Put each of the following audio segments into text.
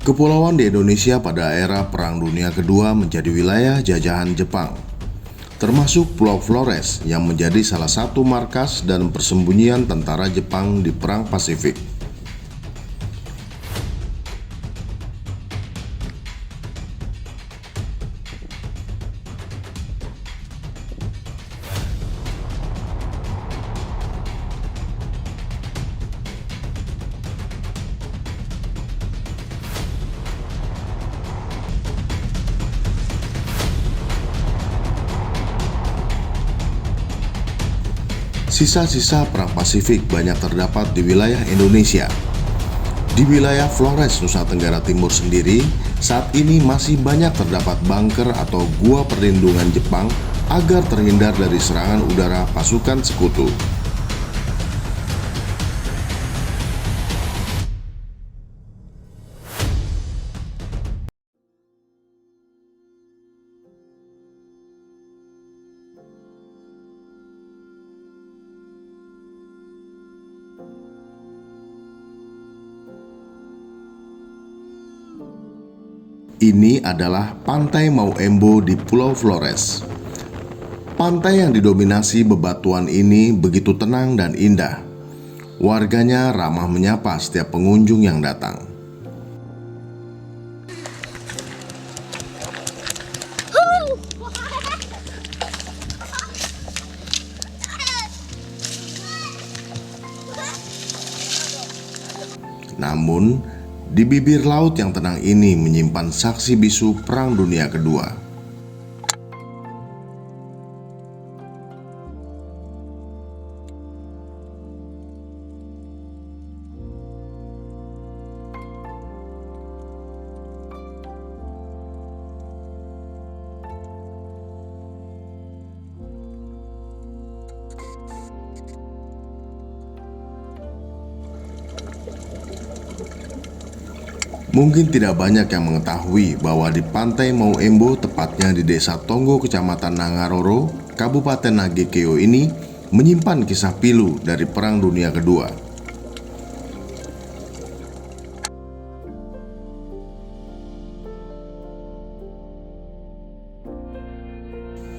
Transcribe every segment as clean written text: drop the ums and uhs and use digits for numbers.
Kepulauan di Indonesia pada era Perang Dunia Kedua menjadi wilayah jajahan Jepang, termasuk Pulau Flores yang menjadi salah satu markas dan persembunyian tentara Jepang di Perang Pasifik. Sisa-sisa Perang Pasifik banyak terdapat di wilayah Indonesia. Di wilayah Flores, Nusa Tenggara Timur sendiri, saat ini masih banyak terdapat bunker atau gua perlindungan Jepang agar terhindar dari serangan udara pasukan sekutu. Ini adalah Pantai Mau Embo di Pulau Flores. Pantai yang didominasi bebatuan ini begitu tenang dan indah. Warganya ramah menyapa setiap pengunjung yang datang. Namun, di bibir laut yang tenang ini menyimpan saksi bisu Perang Dunia Kedua. Mungkin tidak banyak yang mengetahui bahwa di Pantai Mau Embo, tepatnya di Desa Tonggo, Kecamatan Nangaroro, Kabupaten Nagekeo ini menyimpan kisah pilu dari Perang Dunia Kedua.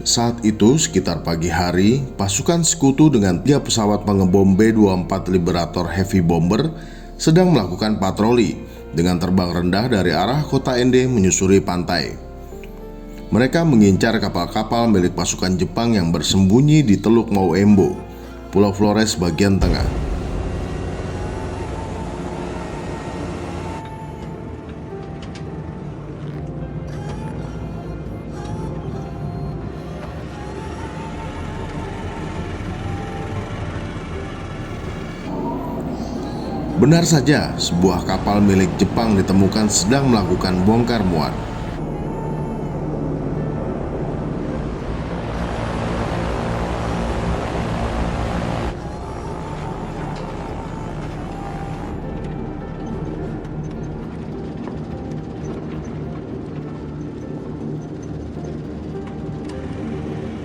Saat itu, sekitar pagi hari, pasukan sekutu dengan 3 pesawat pengebom B-24 Liberator Heavy Bomber sedang melakukan patroli dengan terbang rendah dari arah kota Ende menyusuri pantai. Mereka mengincar kapal-kapal milik pasukan Jepang yang bersembunyi di Teluk Mau Embo, Pulau Flores bagian tengah. Benar saja, sebuah kapal milik Jepang ditemukan sedang melakukan bongkar muat.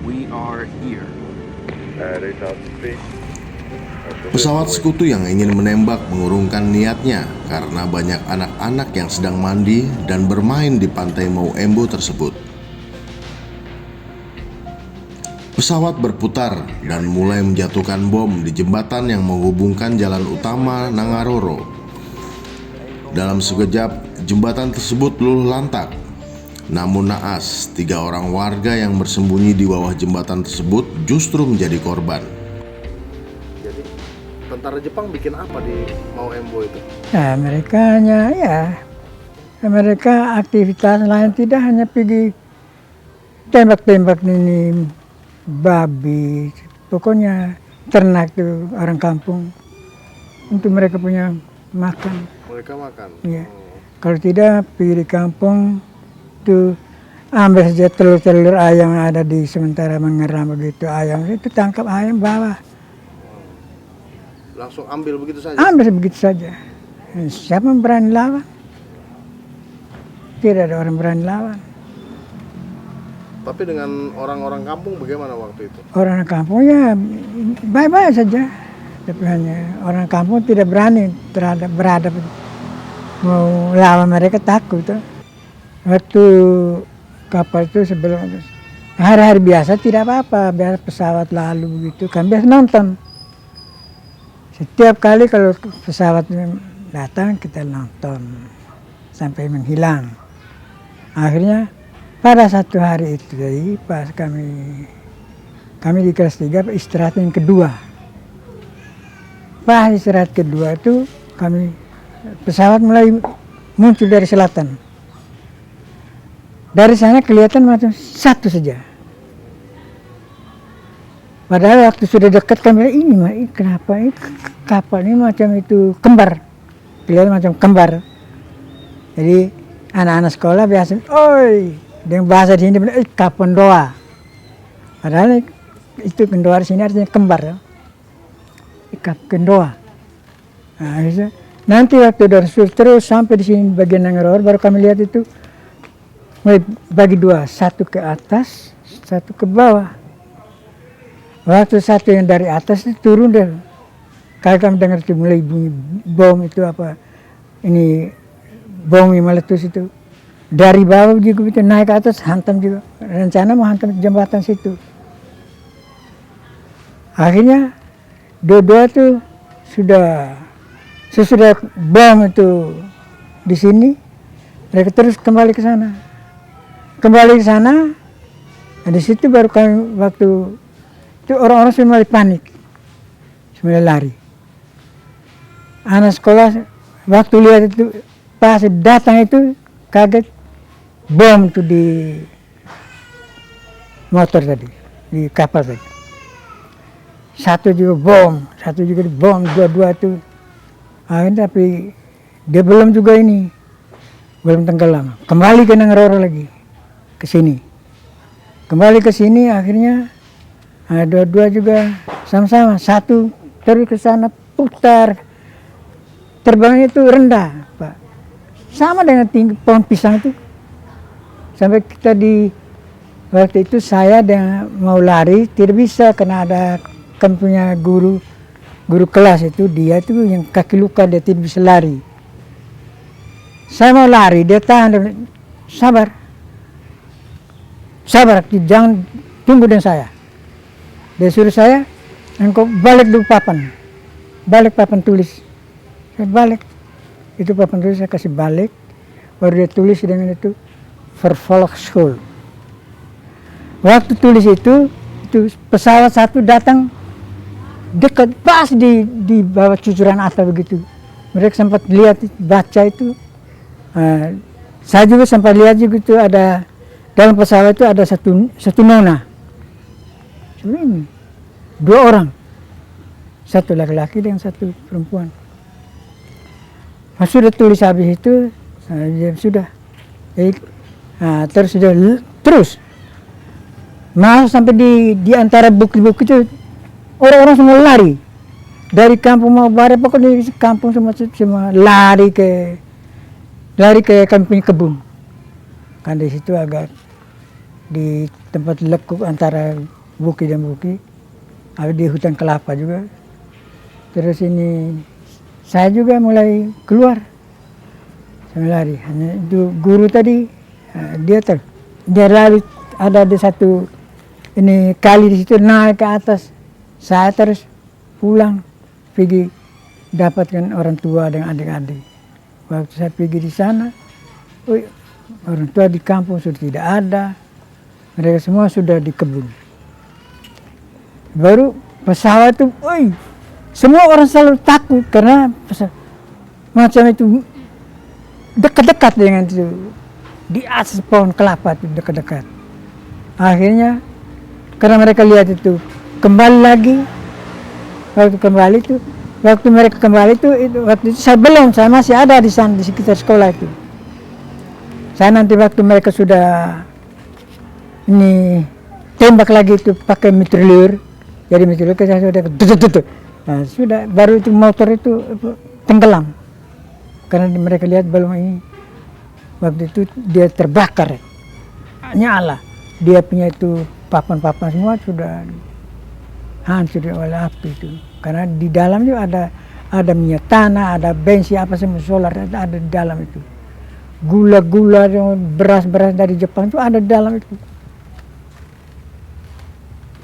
We are here. Pesawat sekutu yang ingin menembak mengurungkan niatnya karena banyak anak-anak yang sedang mandi dan bermain di Pantai Mau Embo tersebut. Pesawat berputar dan mulai menjatuhkan bom di jembatan yang menghubungkan jalan utama Nangaroro. Dalam sekejap, jembatan tersebut luluh lantak. Namun naas, 3 orang warga yang bersembunyi di bawah jembatan tersebut justru menjadi korban. Tentara Jepang bikin apa di Mau Embo itu? Ya, mereka aktivitas lain, tidak hanya pergi tembak-tembak ini babi, pokoknya ternak tuh orang kampung untuk mereka punya makan. Mereka makan? Ya. Kalau tidak pergi di kampung tuh ambil saja telur-telur ayam yang ada di sementara mengeram begitu, ayam itu tangkap ayam bawa. Langsung ambil begitu saja? Ambil begitu saja. Siapa yang berani lawan? Tidak ada orang berani lawan. Tapi dengan orang-orang kampung bagaimana waktu itu? Orang kampung ya baik-baik saja. Tapi hanya orang kampung tidak berani berhadap mau lawan mereka takut. Waktu kapal itu sebelum hari-hari biasa tidak apa-apa, biar pesawat lalu begitu kan biasa nonton. Setiap kali kalau pesawat datang kita nonton sampai menghilang. Akhirnya pada satu hari itu jadi pas kami di kelas 3 istirahat yang kedua. Pas istirahat kedua itu pesawat mulai muncul dari selatan. Dari sana kelihatan macam satu saja. Padahal waktu sudah dekat kami ini kenapa ini kapal ini macam itu kembar, kelihatan macam kembar. Jadi anak-anak sekolah biasa, oi, dengan bahasa di sini kapan doa. Padahal itu kendoa di sini artinya kembar, ya. Ikap kendoa. Nah, nanti waktu dari terus sampai di sini bagian Nangaror baru kami lihat itu mulai bagi dua, satu ke atas, satu ke bawah. Waktu satu yang dari atas itu turun deh. Kalau kami dengar itu mulai bunyi bom itu apa, ini bom yang meletus itu. Dari bawah juga itu naik ke atas, hantam juga. Rencana mau hantam jembatan situ. Akhirnya dua-dua itu sesudah bom itu di sini, mereka terus kembali ke sana. Kembali ke sana, di situ baru kami waktu itu orang-orang sudah mulai panik, mulai lari. Anak sekolah waktu lihat itu pas datang itu kaget bom itu di motor tadi, di kapal tadi. Satu juga bom, dua-dua itu. Akhirnya tapi dia belum juga ini, belum tenggelam. Kembali ke Nangaroro lagi, ke sini. Kembali ke sini akhirnya dua-dua juga sama-sama, satu terus ke sana putar, terbangnya itu rendah, Pak. Sama dengan tinggi pohon pisang itu. Sampai kita waktu itu saya mau lari tidak bisa karena ada kan punya guru kelas itu dia itu yang kaki luka dia tidak bisa lari. Saya mau lari dia tahan, sabar, jangan tunggu dengan saya. Dia suruh saya, engkau balik dulu papan tulis. Saya balik, itu papan tulis saya kasih balik, baru dia tulis dengan itu Vervolgschule. Waktu tulis itu pesawat satu datang dekat pas di bawah cucuran atap begitu. Mereka sempat lihat baca itu. Saya juga sempat lihat juga itu ada dalam pesawat itu ada satu nona. Ini 2 orang, satu laki-laki dan satu perempuan. Pas sudah tulis habis itu, sudah, terus masuk sampai di antara bukit-bukit itu orang-orang semua lari dari kampung mau barat, pokoknya kampung semua lari ke kampung kebun. Kan di situ agak di tempat lekuk antara bukit dan bukit, ada di hutan kelapa juga. Terus ini saya juga mulai keluar, saya lari. Hanya itu guru tadi dia lari, ada di satu ini kali di situ naik ke atas. Saya terus pulang pergi dapatkan orang tua dan adik-adik. Waktu saya pergi di sana, orang tua di kampung sudah tidak ada, mereka semua sudah di kebun. Baru pesawat itu, semua orang selalu takut karena macam itu dekat-dekat dengan itu, di atas pohon kelapa itu dekat-dekat. Akhirnya karena mereka lihat itu kembali lagi, waktu mereka kembali itu waktu itu saya masih ada di sana di sekitar sekolah itu. Saya nanti waktu mereka sudah ini tembak lagi itu pakai mitrailleur. Jadi mitrailleur saya sudah nah, sudah baru itu motor itu tenggelam. Karena mereka lihat belum ini waktu itu dia terbakar. Nyala. Dia punya itu papan-papan semua sudah hancur oleh api itu. Karena di dalam juga ada minyak tanah, ada bensin, apa semua solar ada di dalam itu. Gula-gula, beras-beras dari Jepang itu ada di dalam itu.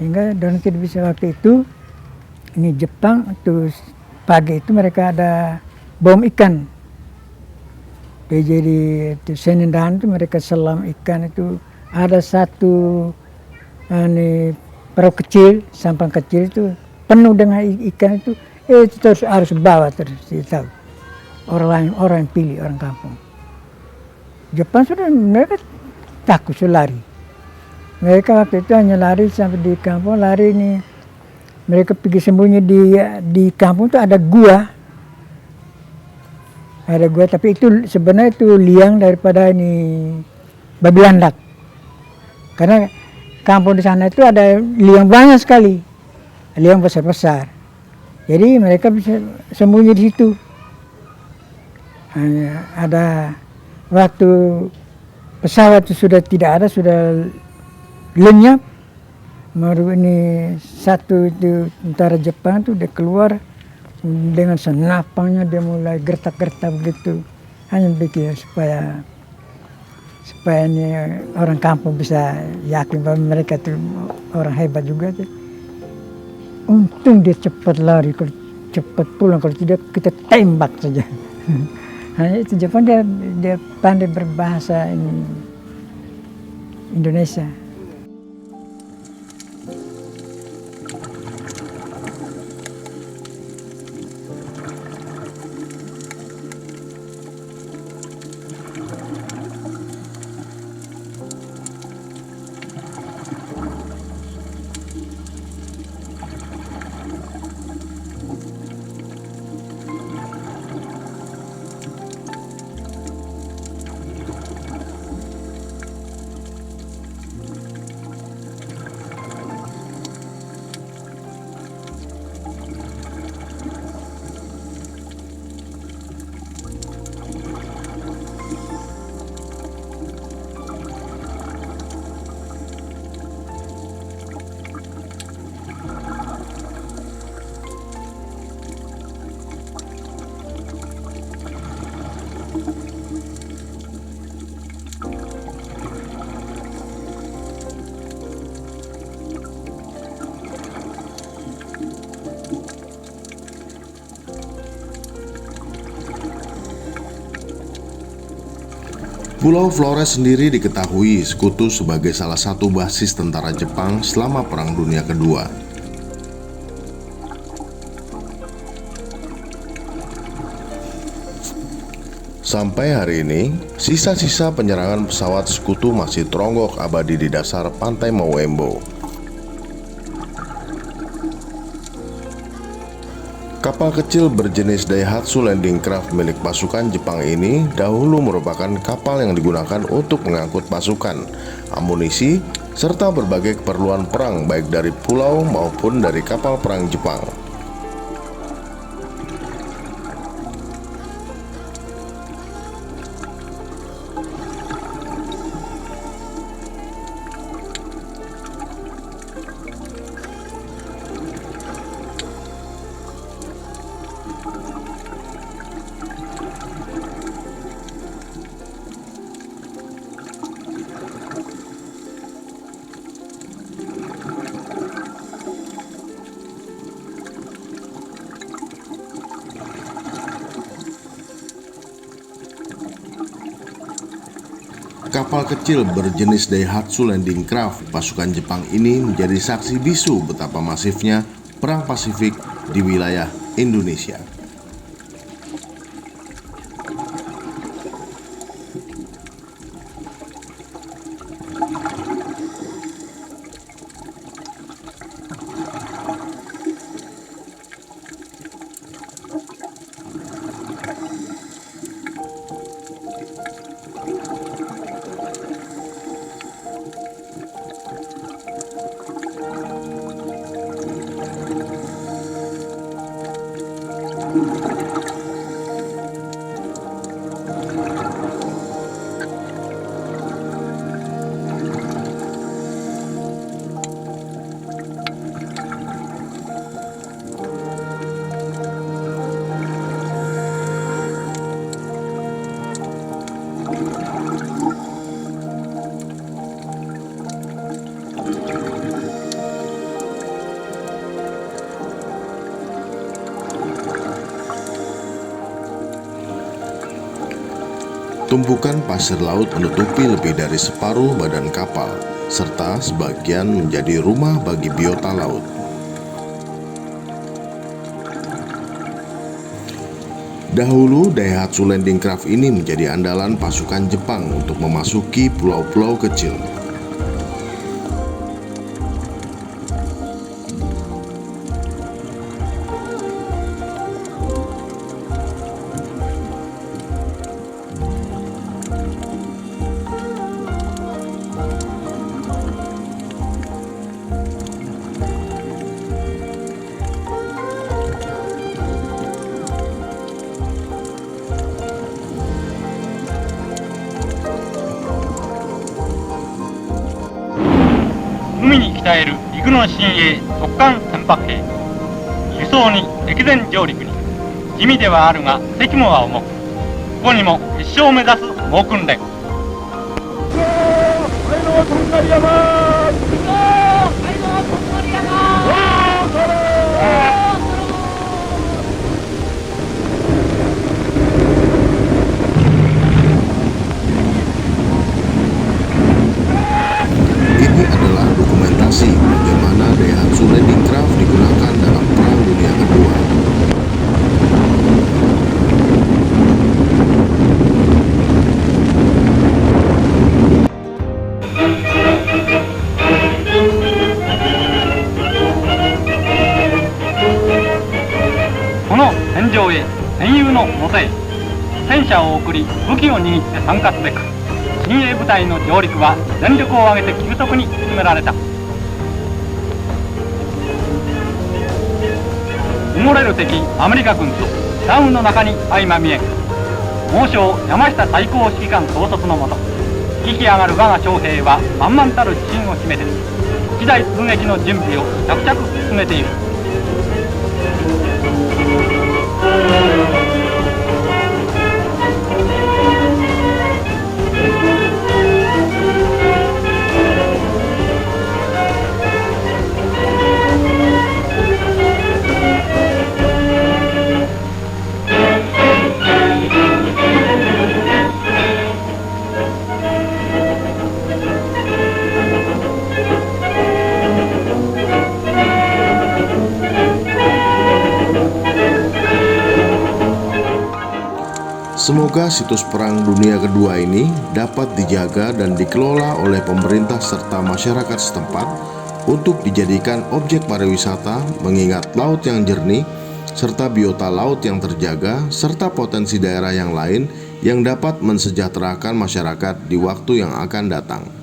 Sehingga dan kita bisa waktu itu, ini Jepang, terus pagi itu mereka ada bom ikan. Jadi itu Senin dan itu mereka selam ikan itu, ada satu ini perahu kecil, sampan kecil itu penuh dengan ikan itu terus harus bawa terus tahu. Orang yang pilih, orang kampung. Jepang sudah mereka takut lari. Mereka waktu itu hanya lari sampai di kampung, lari ini mereka pergi sembunyi di kampung itu ada gua. Ada gua, tapi itu sebenarnya itu liang daripada ini babi landak. Karena kampung di sana itu ada liang banyak sekali, liang besar-besar. Jadi mereka bisa sembunyi di situ. Ada waktu pesawat itu sudah tidak ada, sudah lenyap. Baru ini satu itu tentara Jepang itu dia keluar dengan senapangnya, dia mulai gertak-gertak begitu. Hanya bikin supaya ini orang kampung bisa yakin bahwa mereka itu orang hebat juga. Untung dia cepat lari, kalau cepat pulang, kalau tidak kita tembak saja. Hanya itu Jepang dia pandai berbahasa ini Indonesia. Pulau Flores sendiri diketahui sekutu sebagai salah satu basis tentara Jepang selama Perang Dunia Kedua. Sampai hari ini, sisa-sisa penyerangan pesawat sekutu masih teronggok abadi di dasar pantai Mauembo. Kapal kecil berjenis Daihatsu Landing Craft milik pasukan Jepang ini dahulu merupakan kapal yang digunakan untuk mengangkut pasukan, amunisi, serta berbagai keperluan perang baik dari pulau maupun dari kapal perang Jepang. Kapal kecil berjenis Daihatsu Landing Craft pasukan Jepang ini menjadi saksi bisu betapa masifnya Perang Pasifik di wilayah Indonesia. Tumpukan pasir laut menutupi lebih dari separuh badan kapal, serta sebagian menjadi rumah bagi biota laut. Dahulu, Daihatsu Landing Craft ini menjadi andalan pasukan Jepang untuk memasuki pulau-pulau kecil.海に鍛える陸の親衛特艦船舶兵、輸送に敵前上陸に地味ではあるが責務は重く、ここにも決勝を目指す猛訓練。Ini adalah dokumentasi bagaimana Daihatsu Landing Craft digunakan dalam Perang Dunia Kedua. Kono戦場へ戦友の元へ戦車を送り武器を握って参加すべく、親衛部隊の上陸は全力を挙げて急速に進められた。埋もれる敵アメリカ軍とダウンの中に相まみえん。猛将山下最高指揮官統率のもと、息上がる我が将兵は満々たる自信を秘めて一大通撃の準備を着々進めている。Semoga situs Perang Dunia Kedua ini dapat dijaga dan dikelola oleh pemerintah serta masyarakat setempat untuk dijadikan objek pariwisata, mengingat laut yang jernih, serta biota laut yang terjaga, serta potensi daerah yang lain yang dapat mensejahterakan masyarakat di waktu yang akan datang.